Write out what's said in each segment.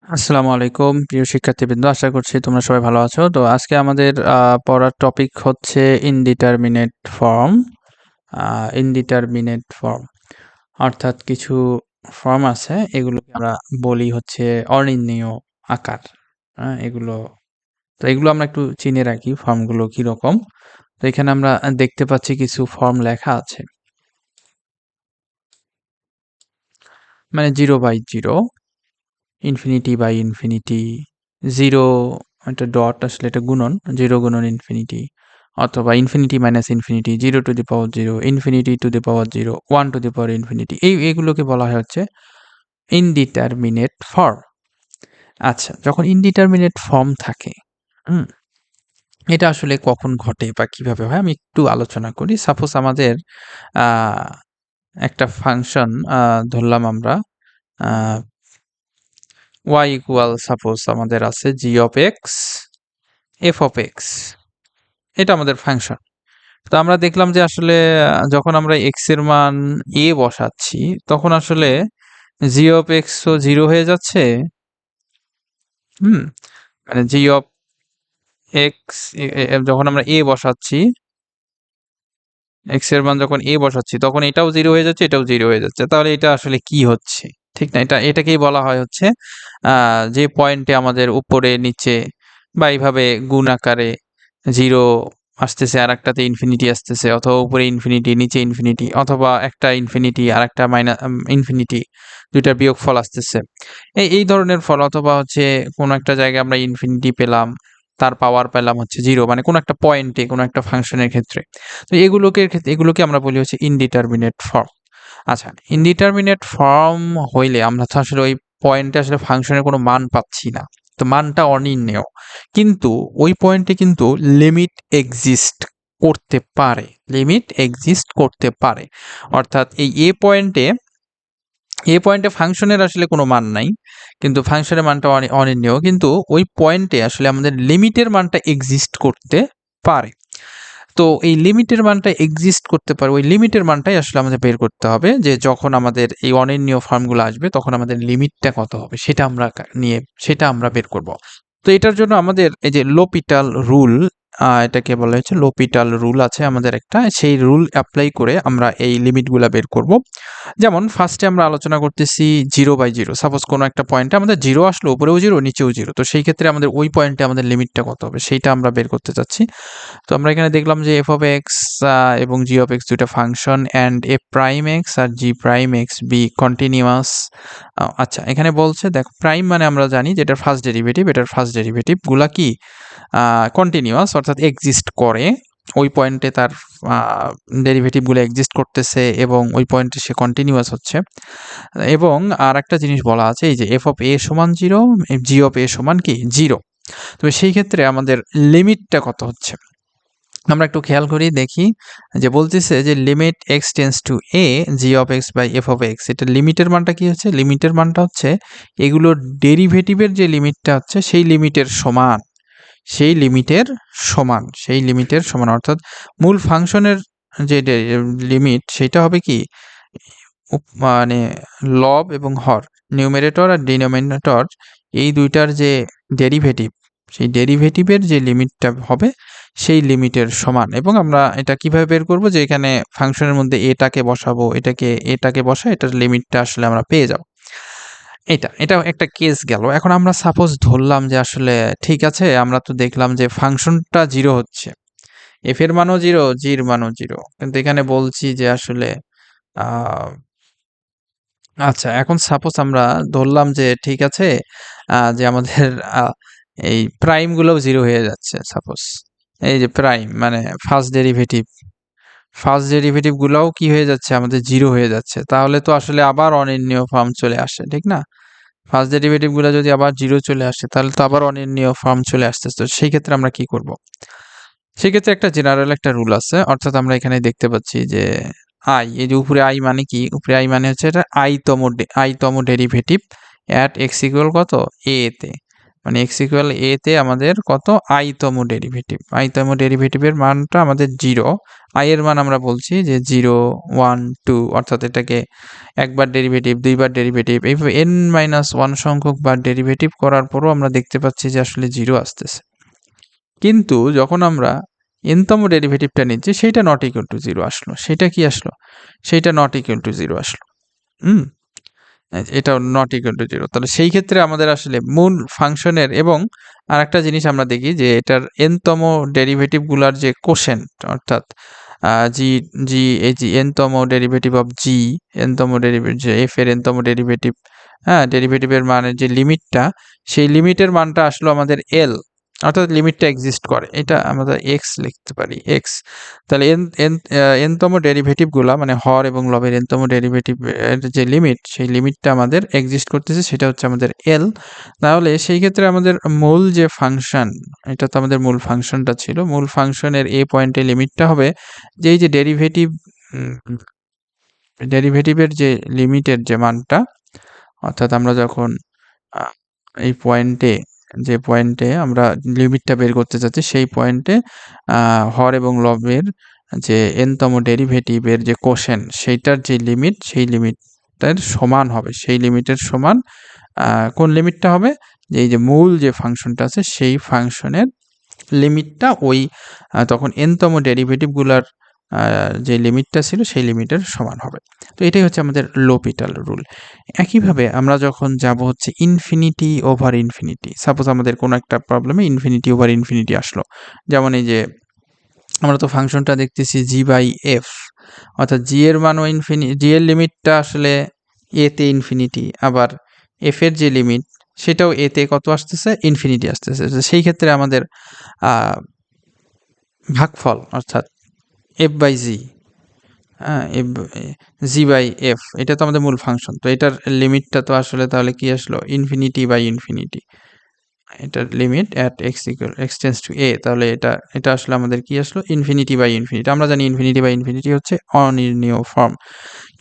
আসসালামু আলাইকুম প্রিয় শিক্ষার্থীবৃন্দ, আশা করছি তোমরা সবাই ভালো আছো। তো আজকে আমাদের পড়ার টপিক হচ্ছে ইনডিটারমিনেট ফর্ম। ইনডিটারমিনেট ফর্ম অর্থাৎ কিছু ফর্ম আছে, এগুলোকে আমরা বলি হচ্ছে অনির্ণেয় আকার। এগুলো আমরা একটু চিনে রাখি ফর্মগুলো কিরকম। তো এখানে আমরা দেখতে পাচ্ছি কিছু ফর্ম লেখা আছে, মানে 0/0, ইনফিনিটি বাই ইনফিনিটি, 0 একটা ডট, আসলে এটা গুণন, 0 গুণন ইনফিনিটি, অথবা infinity minus infinity, 0 to the power 0, infinity to the power 0, 1 to the power infinity. এগুলোকে বলা হয় হচ্ছে ইনডিটারমিনেট ফর্ম। আচ্ছা, যখন ইনডিটারমিনেট ফর্ম থাকে, হুম, এটা আসলে কখন ঘটে বা কিভাবে হয় আমি একটু আলোচনা করি। সাপোজ আমাদের একটা ফাংশন ধরলাম আমরা, y ইকুয়াল, সাপোজ আমাদের আছে g of x, f of x, এটা আমাদের ফাংশন। তো আমরা দেখলাম যে আসলে যখন আমরা x এর মান a বসাচ্ছি, তখন আসলে g of x ও 0 হয়ে যাচ্ছে। মানে g of x, যখন আমরা a বসাচ্ছি, x এর মান যখন a বসাচ্ছি, তখন এটাও 0 হয়ে যাচ্ছে, এটাও 0 হয়ে যাচ্ছে। তাহলে এটা আসলে কি হচ্ছে? ঠিক না? এটাকেই বলা হয় হচ্ছে যে পয়েন্টে আমাদের উপরে নিচে বা এইভাবে গুণ আকারে 0 আসতেছে, আর একটাতে ইনফিনিটি আসতেছে, অথবা উপরে ইনফিনিটি নিচে ইনফিনিটি, অথবা একটা ইনফিনিটি আর একটা ইনফিনিটি, দুইটার বিয়োগফল আসতেছে। এই ধরনের ফল, অথবা হচ্ছে কোনো একটা জায়গায় আমরা ইনফিনিটি পেলাম, তার পাওয়ার পেলাম হচ্ছে 0, মানে কোনো একটা পয়েন্টে কোনো একটা ফাংশনের ক্ষেত্রে। তো এগুলোকে আমরা বলি হচ্ছে ইনডিটারমিনেট ফর্ম। আচ্ছা, ইনডিটারমিনেট ফর্ম হইলে আমরা তো আসলে ওই পয়েন্টে আসলে ফাংশনের কোনো মান পাচ্ছি না, তো মানটা অনির্ণেয়। কিন্তু ওই পয়েন্টে কিন্তু লিমিট এক্সিস্ট করতে পারে, লিমিট এক্সিস্ট করতে পারে। অর্থাৎ এ পয়েন্টে ফাংশনের আসলে কোনো মান নাই, কিন্তু ফাংশনের মানটা অনির্ণেয়, কিন্তু ওই পয়েন্টে আসলে আমাদের লিমিটের মানটা এক্সিস্ট করতে পারে। তো এই লিমিটের মানটা এক্সিস্ট করতে পারে, ওই লিমিটের মানটাই আসলে আমাদের বের করতে হবে, যে যখন আমাদের এই অনির্ণেয় ফর্মগুলো আসবে তখন আমাদের লিমিটটা কত হবে সেটা আমরা বের করব। তো এটার জন্য আমাদের এই যে লোপিটাল রুল, এটাকে বলা হচ্ছে লোপিটাল রুল আছে আমাদের একটা, সেই রুল অ্যাপ্লাই করে আমরা এই লিমিটগুলা বের করব। যেমন ফার্স্টে আমরা আলোচনা করতেছি 0/0। সাপোজ কোনো একটা পয়েন্টে আমাদের 0 আসলো, উপরেও 0 নিচেও 0, তো সেই ক্ষেত্রে আমাদের ওই পয়েন্টে আমাদের লিমিটটা কত হবে সেইটা আমরা বের করতে চাচ্ছি। তো আমরা এখানে দেখলাম যে f of x এবং g of x দুইটা function, and a prime x আর g prime x be continuous. আচ্ছা, এখানে বলছে দেখো, প্রাইম মানে আমরা জানি যে এটার ফার্স্ট ডেরিভেটিভ, এটার ফার্স্ট ডেরিভেটিভ গুলা কি কন্টিনিউয়াস, অর্থাৎ এক্সিস্ট করে ওই পয়েন্টে, তার ডেরিভেটিভ গুলো এক্সিস্ট করতেছে এবং ওই পয়েন্টে সে কন্টিনিউয়াস হচ্ছে। এবং আর একটা জিনিস বলা আছে, এই যে f of a সমান 0, g of a সমান কি 0। তবে সেই ক্ষেত্রে আমাদের লিমিটটা কত হচ্ছে আমরা একটু খেয়াল করি, দেখি যে বলতেছে যে limit x tends to a g of x by f of x, এটা লিমিটের মানটা কি হচ্ছে, লিমিটের মানটা হচ্ছে এগুলোর ডেরিভেটিভের যে লিমিটটা হচ্ছে সেই লিমিটের সমান, সেই লিমিটের সমান, অর্থাৎ মূল ফাংশনের যে লিমিট সেটা হবে কি মানে লব এবং হর, নিউমারেটর আর ডিনোমিনেটর, এই দুইটার যে ডেরিভেটিভ, সেই ডেরিভেটিভের যে লিমিটটা হবে সেই লিমিটের সমান। এবং আমরা এটা কিভাবে বের করব, যে এখানে ফাংশনের মধ্যে এটাকে বসাবো, এটাকে বসা, এটার লিমিটটা আসলে আমরা পেয়ে যাব। এটা একটা কেস গেল। এখন আমরা সাপোজ ধরলাম যে আসলে ঠিক আছে, আমরা তো দেখলাম যে ফাংশনটা 0 হচ্ছে, এফ এর মানও 0, জি এর মানও 0, কিন্তু এখানে বলছি যে আসলে আহ আচ্ছা, এখন সাপোজ আমরা ধরলাম যে ঠিক আছে, যে আমাদের এই প্রাইম গুলোও 0 হয়ে যাচ্ছে। সাপোজ এই যে প্রাইম মানে ফার্স্ট ডেরিভেটিভ গুলোও কি হয়ে যাচ্ছে, আমাদের 0 হয়ে যাচ্ছে। তাহলে তো আসলে আবার অনির্ণেয় ফর্ম চলে আসে, ঠিক না? ফার্স্ট ডেরিভেটিভ গুলো যদি আবার 0 চলে আসে, তাহলে তো আবার অনির্ণেয় ফর্ম চলে আসতেছে। তো সেই ক্ষেত্রে আমরা কি করব? সেক্ষেত্রে একটা জেনারেল একটা রুল আছে, অর্থাৎ আমরা এখানে দেখতে পাচ্ছি যে এই যে উপরে মানে কি, উপরে মানে হচ্ছে এটা আইতম ডেরিভেটিভ অ্যাট এক্স ইকুয়াল কত, এ তে। মানে x ইকুয়াল a তে আমাদের কত i-তম ডেরিভেটিভ, i-তম ডেরিভেটিভের মানটা আমাদের 0, i এর মান আমরা বলছি যে 0 1 2, অর্থাৎ এটাকে একবার ডেরিভেটিভ, দুইবার ডেরিভেটিভ, এইভাবে n-1 সংখ্যক বার ডেরিভেটিভ করার পরও আমরা দেখতে পাচ্ছি যে আসলে 0 আসতেছে। কিন্তু যখন আমরা n-তম ডেরিভেটিভটা নিচ্ছি সেইটা নট ইকুয়াল টু 0 আসলো। সেটা কি আসলো? সেইটা নট ইকুয়াল টু 0 আসলো। এটাও নট ইকুয়াল টু 0। তাহলে সেই ক্ষেত্রে আমাদের আসলে মূল ফাংশনের, এবং আরেকটা জিনিস আমরা দেখি যে এটার n-তম ডেরিভেটিভ গুলার যে কোশেন্ট, অর্থাৎ জি জি এই যে n-তম ডেরিভেটিভ অফ জি, n-তম ডেরিভেটিভ যে f এর n-তম ডেরিভেটিভ, হ্যাঁ, ডেরিভেটিভের মানের যে লিমিটটা, সেই লিমিটের মানটা আসলো আমাদের l, অর্থাৎ লিমিটটা এক্সিস্ট করে। এটা আমরা x লিখতে পারি, x। তাহলে n-তম ডেরিভেটিভ গুলা মানে হর এবং লবের n-তম ডেরিভেটিভ এর যে লিমিট, সেই লিমিটটা আমাদের এক্সিস্ট করতেছে, সেটা হচ্ছে আমাদের l। তাহলে সেই ক্ষেত্রে আমাদের মূল যে ফাংশন, এটা তো আমাদের মূল ফাংশনটা ছিল, মূল ফাংশনের a পয়েন্টে লিমিটটা হবে যে এই যে ডেরিভেটিভের যে লিমিটের যে মানটা, অর্থাৎ আমরা যখন এই পয়েন্টে, যে পয়েন্টে আমরা লিমিটটা বের করতে চাচ্ছি, সেই পয়েন্টে হর এবং লবের যে n-তম ডেরিভেটিভের যে কোশেন্ট, সেইটার যে লিমিট, সেই লিমিটের সমান হবে, সেই লিমিটের সমান কোন লিমিটটা হবে, যে এই যে মূল যে ফাংশনটা আছে সেই ফাংশনের লিমিটটা ওই তখন n-তম ডেরিভেটিভগুলার যে লিমিটটা ছিল সেই লিমিটের সমান হবে। তো এটাই হচ্ছে আমাদের লোপিটাল রুল। একইভাবে আমরা যখন যাব হচ্ছে ইনফিনিটি ওভার ইনফিনিটি, সাপোজ আমাদের কোনো একটা প্রবলেমে ইনফিনিটি ওভার ইনফিনিটি আসলো, যেমন এই যে আমরা তো ফাংশনটা দেখতেছি g/f, অর্থাৎ g এর মানও g এর লিমিটটা আসলে a তে ইনফিনিটি, আবার f এর যে লিমিট সেটাও a তে কত আসতেছে, ইনফিনিটি আসতেছে। সেই ক্ষেত্রে আমাদের ভাগফল, অর্থাৎ f/g, হ্যাঁ, g/f, এটা তো আমাদের মূল ফাংশন। তো এটার লিমিটটা তো আসলে তাহলে কি আসলো, ইনফিনিটি বাই ইনফিনিটি, এটার limit at x tends to a, তাহলে এটা আসলে আমাদের কি আসলো, ইনফিনিটি বাই ইনফিনিটি। আমরা জানি ইনফিনিটি বাই ইনফিনিটি হচ্ছে অনির্ণীয় ফর্ম।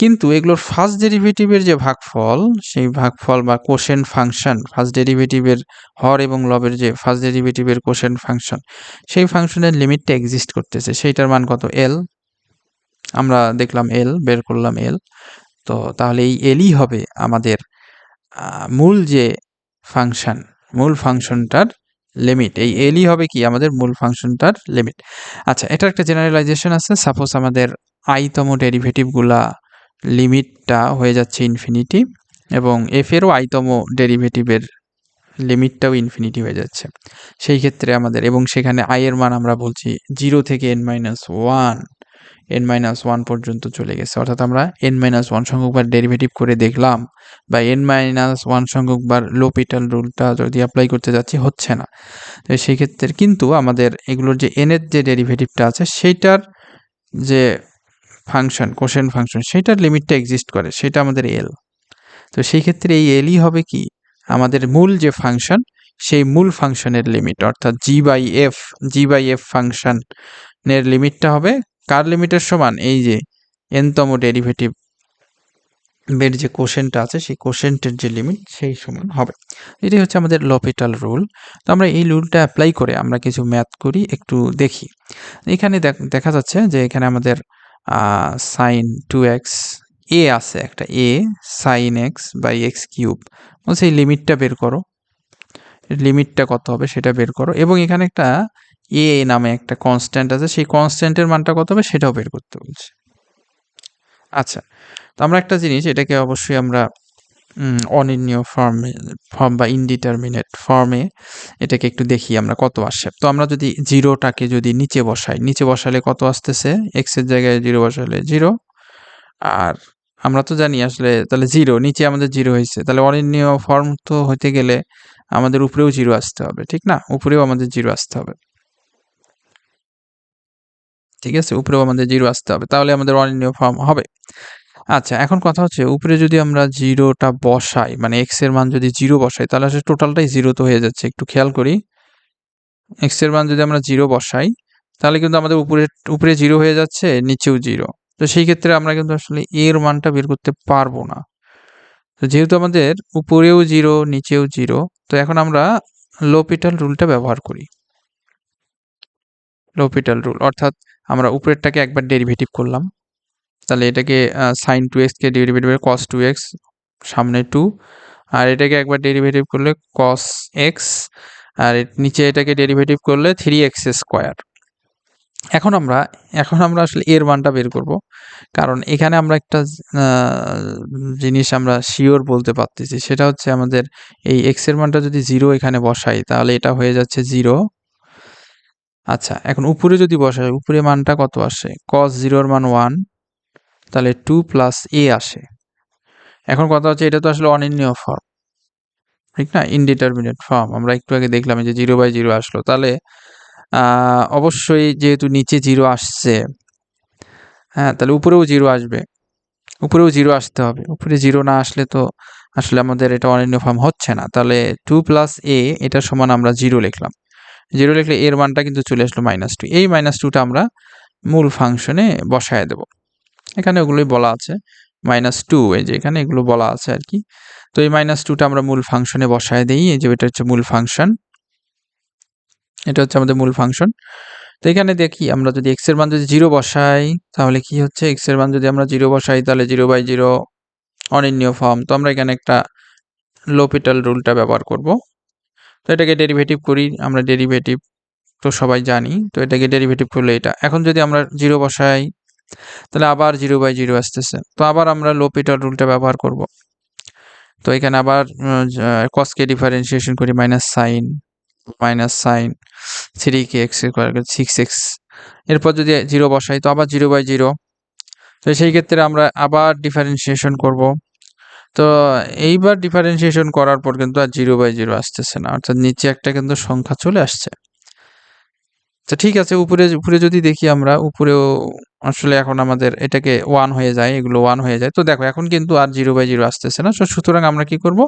কিন্তু এগুলোর ফার্স্ট ডেরিভেটিভের যে ভাগফল, সেই ভাগফল বা কোশেন্ট ফাংশন, ফার্স্ট ডেরিভেটিভের হর এবং লবের যে ফার্স্ট ডেরিভেটিভের কোশেন্ট ফাংশন, সেই ফাংশনের লিমিটটা এক্সিস্ট করতেছে, সেইটার মান কত, l। আমরা দেখলাম l, বের করলাম l। তো তাহলে এই lই হবে আমাদের মূল যে ফাংশন, মূল ফাংশনটার লিমিট। এই lই হবে কি আমাদের মূল ফাংশনটার লিমিট। আচ্ছা, এটার একটা জেনারেলাইজেশন আছে। সাপোজ আমাদের i-তম ডেরিভেটিভগুলা লিমিটটা হয়ে যাচ্ছে ইনফিনিটি, এবং f এরও i-তম ডেরিভেটিভের লিমিটটাও ইনফিনিটি হয়ে যাচ্ছে। সেই ক্ষেত্রে আমাদের, এবং সেখানে i এর মান আমরা বলছি 0 থেকে n-1 পর্যন্ত চলে গেছে, অর্থাৎ আমরা n-1 সংখ্যকবার ডেরিভেটিভ করে দেখলাম, বা n-1 সংখ্যকবার লোপিটাল রুলটা যদি অ্যাপ্লাই করতে যাচ্ছি, হচ্ছে না। তো সেই ক্ষেত্রে কিন্তু আমাদের এগুলোর যে n এর যে ডেরিভেটিভটা আছে, সেইটার যে ফাংশন, কোশেন্ট ফাংশন, সেইটার লিমিটটা এক্সিস্ট করে, সেটা আমাদের l। তো সেই ক্ষেত্রে এই lই হবে কি আমাদের মূল যে ফাংশন, সেই মূল ফাংশনের লিমিট, অর্থাৎ g/f ফাংশনের লিমিটটা হবে কার লিমিটের সমান, এই যে n-তম ডেরিভেটিভ বের যে কোশেন্টটা আছে, সেই কোশেন্টের যে লিমিট, সেই সমান হবে। এটাই হচ্ছে আমাদের লোপিটাল রুল। তো আমরা এই রুলটা অ্যাপ্লাই করে আমরা কিছু ম্যাথ করি, একটু দেখি। এখানে দেখা যাচ্ছে যে এখানে আমাদের sin 2x a আছে, একটা a sin x by x cube, বলছে এই লিমিটটা বের করো, লিমিটটা কত হবে সেটা বের করো, এবং এখানে একটা a নামে একটা কনস্ট্যান্ট আছে, সেই কনস্ট্যান্টের মানটা কত হবে সেটাও বের করতে বলছে। আচ্ছা, তো আমরা একটা জিনিস, এটাকে অবশ্যই আমরা অনির্ণীয় ফর্ম বা ইনডিটারমিনেট ফর্মে এটাকে একটু দেখি আমরা কত আসে। তো আমরা যদি জিরোটাকে যদি নিচে বসাই, নিচে বসালে কত আসতেছে, এক্স এর জায়গায় 0 বসালে 0, আর আমরা তো জানি আসলে তাহলে 0, নিচে আমাদের 0 হয়েছে, তাহলে অনির্ণীয় ফর্ম তো হতে গেলে আমাদের উপরেও 0 আসতে হবে, ঠিক না? উপরেও আমাদের 0 আসতে হবে, ঠিক আছে? উপরেও আমাদের 0 আসতে হবে, তাহলে আমাদের অনির্ণীয় ফর্ম হবে। আচ্ছা, এখন কথা হচ্ছে উপরে যদি আমরা 0টা বসাই, মানে x এর মান যদি 0 বসাই, তাহলে আসলে টোটালটাই 0 তো হয়ে যাচ্ছে। একটু খেয়াল করি, x এর মান যদি আমরা 0 বসাই, তাহলে কিন্তু আমাদের উপরে 0 হয়ে যাচ্ছে, নিচেও 0। তো সেই ক্ষেত্রে আমরা কিন্তু আসলে এর মানটা বের করতে পারবো না। তো যেহেতু আমাদের উপরেও 0, নিচেও 0, তো এখন আমরা লোপিটাল রুলটা ব্যবহার করি। লোপিটাল রুল অর্থাৎ আমরা উপরেরটাকে একবার ডেরিভেটিভ করলাম, তাহলে এটাকে সাইন 2x কে ডেরিভেটিভ করে cos 2x, সামনে 2, আর এটাকে একবার ডেরিভেটিভ করলে cos x, আর নিচে এটাকে ডেরিভেটিভ করলে 3x স্কয়ার। এখন আমরা আসলে এর মানটা বের করব, কারণ এখানে আমরা একটা জিনিস আমরা শিওর বলতে পারতেছি, সেটা হচ্ছে আমাদের এই x এর মানটা যদি 0 এখানে বসাই তাহলে এটা হয়ে যাচ্ছে 0। আচ্ছা, এখন উপরে যদি বসাই, উপরে মানটা কত আসে? cos 0 এর মান 1, তাহলে 2 প্লাস a আসে। এখন কথা হচ্ছে এটা তো আসলে অনির্ণেয় ফর্ম, ঠিক না? Indeterminate form. আমরা একটু আগে দেখলাম যে 0/0 আসলো, তাহলে অবশ্যই যেহেতু নিচে 0 আসছে, হ্যাঁ, তাহলে উপরেও 0 আসবে, উপরেও 0 আসতে হবে। উপরে 0 না আসলে তো আসলে আমাদের এটা অনির্ণেয় ফর্ম হচ্ছে না। তাহলে 2 প্লাস a এটা সমান আমরা 0 লিখলাম। 0 লিখলে এর মানটা কিন্তু চলে আসলো -2। এই -2টা আমরা মূল ফাংশনে বসায় দেব। এখানে ওগুলোই বলা আছে, -2, এই যে এখানে এগুলো বলা আছে আর কি। তো এই -2টা আমরা মূল ফাংশনে বসায় দেই। এই যে এটা হচ্ছে মূল ফাংশন, এটা হচ্ছে আমাদের মূল ফাংশন। তো এখানে দেখি আমরা যদি x এর মান যদি 0 বসাই তাহলে কি হচ্ছে? x এর মান যদি আমরা 0 বসাই তাহলে 0/0 অনির্ণেয় ফর্ম। তো আমরা এখানে একটা লোপিটাল রুলটা ব্যবহার করব। তো এটাকে ডেরিভেটিভ করি, আমরা ডেরিভেটিভ তো সবাই জানি। তো এটাকে ডেরিভেটিভ করলে এটা। এখন যদি আমরা 0 বসাই তাহলে আবার 0/0 আসতেছে। তো আবার আমরা লোপিটাল রুলটা ব্যবহার করব। তো এখানে আবার cos কে ডিফারেন্সিয়েশন করি, মাইনাস সাইন 3 কে x স্কয়ার 6x। এরপর যদি 0 বসাই তো আবার 0/0। তো সেই ক্ষেত্রে আমরা আবার ডিফারেন্সিয়েশন করব। তো এইবার ডিফারেন্সিয়েশন করার পর কিন্তু আর 0/0 আসতেছে না, অর্থাৎ নিচে একটা কিন্তু সংখ্যা চলে আসছে। তো ঠিক আছে, উপরে যদি দেখি আমরা, উপরেও আসলে এখন আমাদের এটাকে 1 হয়ে যায়, এগুলো 1 হয়ে যায়। তো দেখো এখন কিন্তু আর 0/0 আসতেছে না। সুতরাং আমরা কি করব?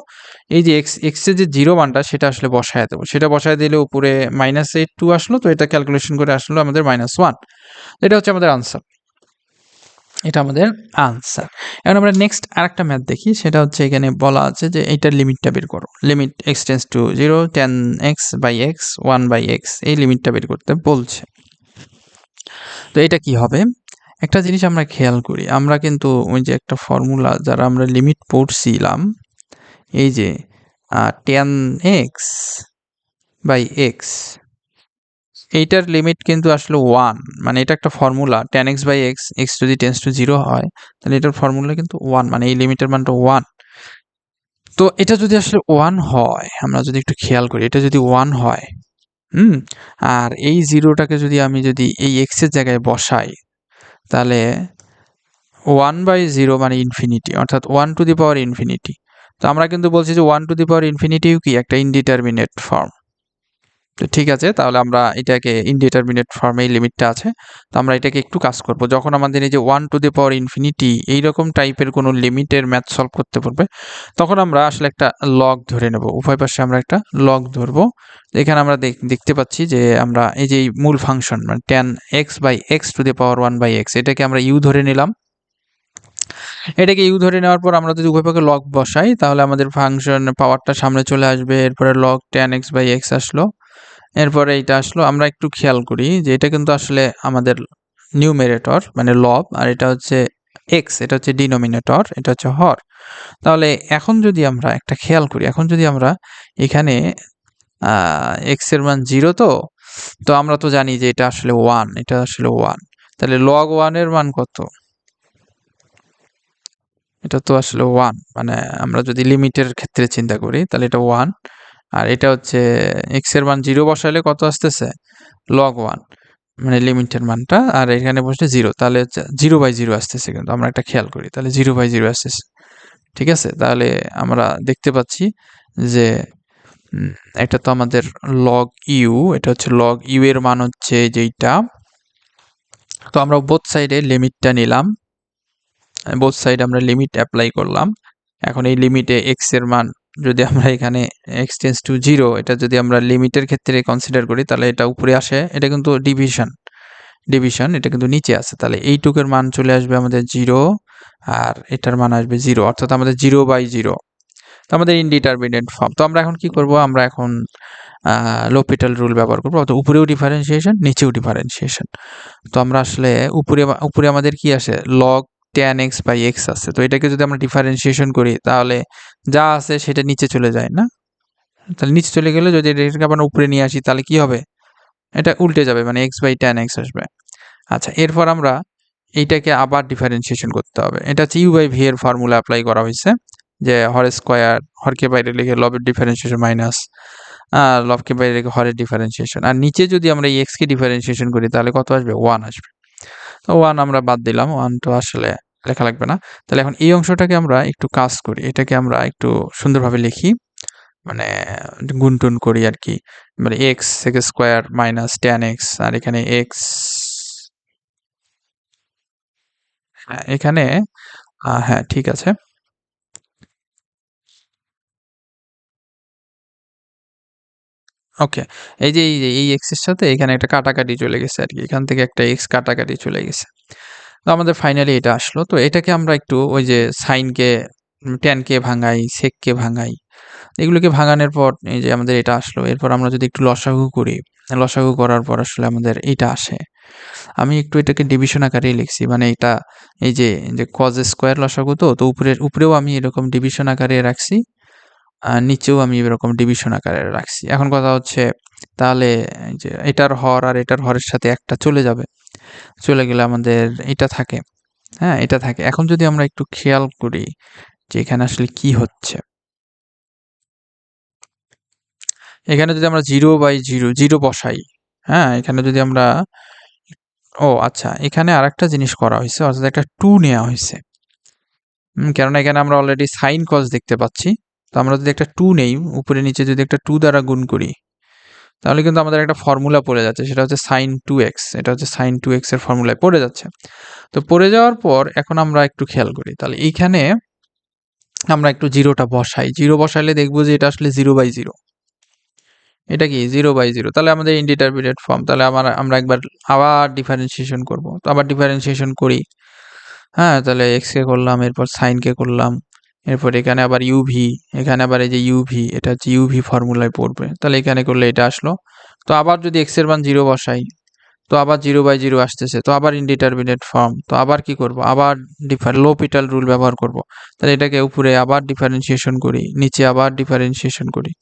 এই যে x এর যে 0 মানটা সেটা আসলে বসায় দেব। সেটা বসায় দিলে উপরে -2 আসলো, তো এটা ক্যালকুলেশন করে আসলো আমাদের -1। এটা হচ্ছে আমাদের আনসার। এটা আমাদের আনসার। এখন আমরা নেক্সট আরেকটা ম্যাথ দেখি, সেটা হচ্ছে এখানে বলা আছে যে এইটার লিমিটটা বের করো। Limit x tends to 0, tan x/x 1/x, এই লিমিটটা বের করতে বলছে। তো এটা কি হবে? একটা জিনিস আমরা খেয়াল করি, আমরা কিন্তু ওই যে একটা ফর্মুলা যারা আমরা লিমিট পড়ছিলাম, এই যে tan x/x, এইটার লিমিট কিন্তু আসলে 1, মানে এটা একটা ফর্মুলা, tan x/x, x যদি টেন্ডস টু 0 হয় তাহলে এটার ফর্মুলা কিন্তু 1, মানে এই লিমিটের মানটা 1। তো এটা যদি আসলে 1 হয়, আমরা যদি একটু খেয়াল করি, এটা যদি 1 হয়, আর এই 0টাকে যদি আমি যদি এই x এর জায়গায় বসাই তাহলে 1/0 মানে ইনফিনিটি, অর্থাৎ 1 টু দি পাওয়ার ইনফিনিটি। তো আমরা কিন্তু বলছি যে 1 টু দি পাওয়ার ইনফিনিটিও কি একটা ইনডিটারমিনেট ফর্ম। তো ঠিক আছে, তাহলে আমরা এটাকে ইনডিটারমিনেট ফর্মে লিমিটটা আছে। তো আমরা এটাকে একটু কাজ করব। যখন আমাদের এই যে 1 টু দি পাওয়ার ইনফিনিটি এইরকম টাইপের কোনো লিমিটের ম্যাথ সলভ করতে পারবে, তখন আমরা আসলে একটা লগ ধরে নেব। উভয় পাশে আমরা একটা লগ ধরবো। এখানে আমরা দেখতে পাচ্ছি যে আমরা এই যে মূল ফাংশন মানে tan x/x to the power 1/x, এটাকে আমরা ইউ ধরে নিলাম। এটাকে ইউ ধরে নেওয়ার পর আমরা যদি উভয় পক্ষে লগ বসাই তাহলে আমাদের ফাংশন পাওয়ারটা সামনে চলে আসবে। এরপরে log tan x/x আসলো, এরপরে এইটা আসলো। আমরা একটু খেয়াল করি যে এটা কিন্তু আসলে আমাদের নিউমেরেটর মানে লব, আর এটা হচ্ছে x, এটা হচ্ছে ডিনোমিনেটর, এটা হচ্ছে হর। তাহলে এখন যদি আমরা একটা খেয়াল করি, এখন যদি আমরা এখানে x এর মান 0, তো আমরা তো জানি যে এটা আসলে 1, এটা আসলে 1, তাহলে log 1 এর মান কত? এটা তো আসলে 1, মানে আমরা যদি লিমিটের ক্ষেত্রে চিন্তা করি তাহলে এটা 1, আর এটা হচ্ছে x এর মান 0 বসাইলে কত আসতেছে? log 1, মানে লিমিটের মানটা, আর এখানে বসে 0, তাহলে 0/0 আসতেছে। কিন্তু আমরা একটা খেয়াল করি, তাহলে 0/0 আসতেছে। ঠিক আছে, তাহলে আমরা দেখতে পাচ্ছি যে এটা তো আমাদের log u, এটা হচ্ছে log u এর মান হচ্ছে যেইটা। তো আমরা বোথ সাইডে লিমিটটা নিলাম, বোথ সাইডে আমরা লিমিট অ্যাপ্লাই করলাম। এখন এই লিমিটে x এর মান যদি আমরা এখানে x টেন্ডস টু 0, এটা যদি আমরা লিমিটের ক্ষেত্রে কনসিডার করি তাহলে এটা উপরে আসে, এটা কিন্তু ডিভিশন, এটা কিন্তু নিচে আছে। তাহলে এইটুকের মান চলে আসবে আমাদের 0, আর এটার মান আসবে 0, অর্থাৎ আমাদের 0/0। তো আমাদের ইনডিটারমিনেট ফর্ম। তো আমরা এখন কি করব? আমরা এখন লোপিটাল রুল ব্যবহার করবো, অর্থাৎ উপরেও ডিফারেন্সিয়েশন, নিচেও ডিফারেন্সিয়েশন। তো আমরা আসলে উপরে আমাদের কি আসে, log tan x by x আছে। তো এটাকে যদি আমরা ডিফারেন্সিয়েশন করি তাহলে যা আছে সেটা নিচে চলে যায় না? তাহলে নিচে চলে গেলে যদি এটাকে আমরা উপরে নিয়ে আসি তাহলে কি হবে, এটা উল্টে যাবে, মানে x বাই tan x আসবে। আচ্ছা, এরপর আমরা এইটাকে আবার ডিফারেন্সিয়েশন করতে হবে। এটা হচ্ছে ইউ বাই ভি এর ফর্মুলা অ্যাপ্লাই করা হয়েছে, যে হর স্কোয়ার, হরকে বাইরে লিখে লবের ডিফারেন্সিয়েশন মাইনাস লবকে বাইরে রেখে হরের ডিফারেন্সিয়েশন। আর নিচে যদি আমরা এই এক্স কে ডিফারেন্সিয়েশন করি তাহলে কত আসবে, 1 আসবে। তো 1 আমরা বাদ দিলাম, 1 তো আসলে লেখা লাগবে না। তাহলে এখন এই অংশটাকে আমরা একটু কাজ করি, এটাকে আমরা একটু সুন্দরভাবে লিখি, মানে গুণটুন করি আর কি। মানে x square minus tan x, আর এখানে এক্স, হ্যাঁ এখানে হ্যাঁ ঠিক আছে। ওকে, এই এক্স এর সাথে এখানে একটা কাটাকাটি চলে গেছে আর কি, এখান থেকে একটা এক্স কাটাকাটি চলে গেছে। তো আমাদের ফাইনালি এটা আসলো। তো এটাকে আমরা একটু ওই যে সাইনকে, ট্যানকে ভাঙাই, সেককে ভাঙাই, এগুলোকে ভাঙানোর পর এই যে আমাদের এটা আসলো। এরপর আমরা যদি একটু লসাগু করি, লসাগু করার পর আসলে আমাদের এইটা আসে। আমি একটু এটাকে ডিভিশন আকারেই লিখছি, মানে এটা এই যে কজ স্কোয়ার লসাগু, তো উপরেও আমি এরকম ডিভিশন আকারে রাখছি, আর নিচেও আমি এরকম ডিভিশন আকারে রাখছি। এখন কথা হচ্ছে তাহলে এই যে এটার হর আর এটার হরের সাথে একটা চলে যাবে, চলে গেলে আমাদের এটা থাকে, হ্যাঁ এটা থাকে। এখন যদি আমরা একটু খেয়াল করি যে এখানে আসলে কি হচ্ছে, এখানে যদি আমরা 0/0 বসাই, হ্যাঁ এখানে যদি আমরা, ও আচ্ছা, এখানে আরেকটা জিনিস করা হয়েছে, অর্থাৎ একটা 2 নেওয়া হয়েছে। কেননা এখানে আমরা অলরেডি সাইন কজ দেখতে পাচ্ছি। তো আমরা যদি একটা 2 নেই, উপরে নিচে যদি একটা 2 দ্বারা গুণ করি, তাহলে কিন্তু আমাদের একটা ফর্মুলা পড়ে যাচ্ছে, সেটা হচ্ছে sin 2x। এটা হচ্ছে sin 2x এর ফর্মুলায় পড়ে যাচ্ছে। তো পড়ে যাওয়ার পর এখন আমরা একটু খেয়াল করি, তাহলে এইখানে আমরা একটু জিরোটা বসাই, জিরো বসাইলে দেখবো যে এটা আসলে 0/0। এটা কি 0/0, তাহলে আমাদের ইনডিটারমিনেট ফর্ম। তাহলে আমরা একবার আবার ডিফারেন্সিয়েশন করব। তো আবার ডিফারেন্সিয়েশন করি, হ্যাঁ তাহলে এক্স কে করলাম, এরপর সাইন কে করলাম, এরপর এখানে আবার ইউভি, এখানে আবার এই যে ইউভি, এটা হচ্ছে ইউভি ফর্মুলায় পড়বে, তাহলে এখানে করলে এটা আসলো। তো আবার যদি এক্স এর মান 0 বসাই, তো আবার 0/0 আসতেছে, তো আবার ইনডিটারমিনেট ফর্ম। তো আবার কি করব, আবার লোপিটাল রুল ব্যবহার করব। তাহলে এটাকে উপরে আবার ডিফারেন্সিয়েশন করি, নিচে আবার ডিফারেন্সিয়েশন করি,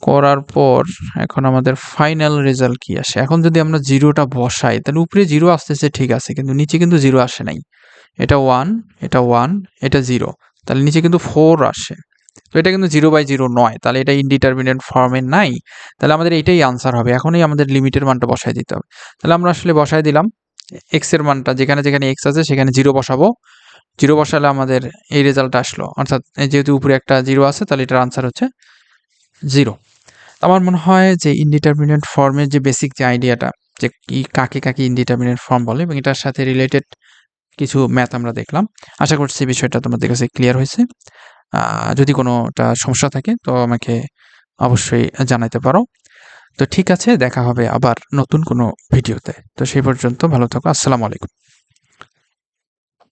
করার পর এখন আমাদের ফাইনাল রেজাল্ট কি আসে। এখন যদি আমরা জিরোটা বসাই তাহলে উপরে 0 আসতেছে ঠিক আছে, কিন্তু নিচে কিন্তু 0 আসে নাই। এটা 1, এটা 1, এটা 0, তাহলে নিচে কিন্তু 4 আসে। তো এটা কিন্তু 0/0 নয়, তাহলে এটা ইনডিটারমিনেট ফর্মে নাই। তাহলে আমাদের এটাই আনসার হবে। এখনই আমাদের লিমিটের মানটা বসাই দিতে হবে। তাহলে আমরা আসলে বসাই দিলাম এক্স এর মানটা, যেখানে যেখানে এক্স আছে সেখানে 0 বসাবো। 0 বসালে আমাদের এই রেজাল্ট আসলো, অর্থাৎ যেহেতু উপরে একটা 0 আছে তাহলে এটার আনসার হচ্ছে 0। আমার মনে হয় যে ইনডিটারমিনেট ফর্মের যে বেসিক যে আইডিয়াটা, যে কি কাকে কাকে ইনডিটারমিনেট ফর্ম বলে এবং এটার সাথে রিলেটেড কিছু ম্যাথ আমরা দেখলাম। আশা করছি বিষয়টা তোমাদের কাছে ক্লিয়ার হয়েছে। যদি কোনোটা সমস্যা থাকে তো আমাকে অবশ্যই জানাতে পারো। তো ঠিক আছে, দেখা হবে আবার নতুন কোনো ভিডিওতে। তো সেই পর্যন্ত ভালো থাকো। আসসালামু আলাইকুম।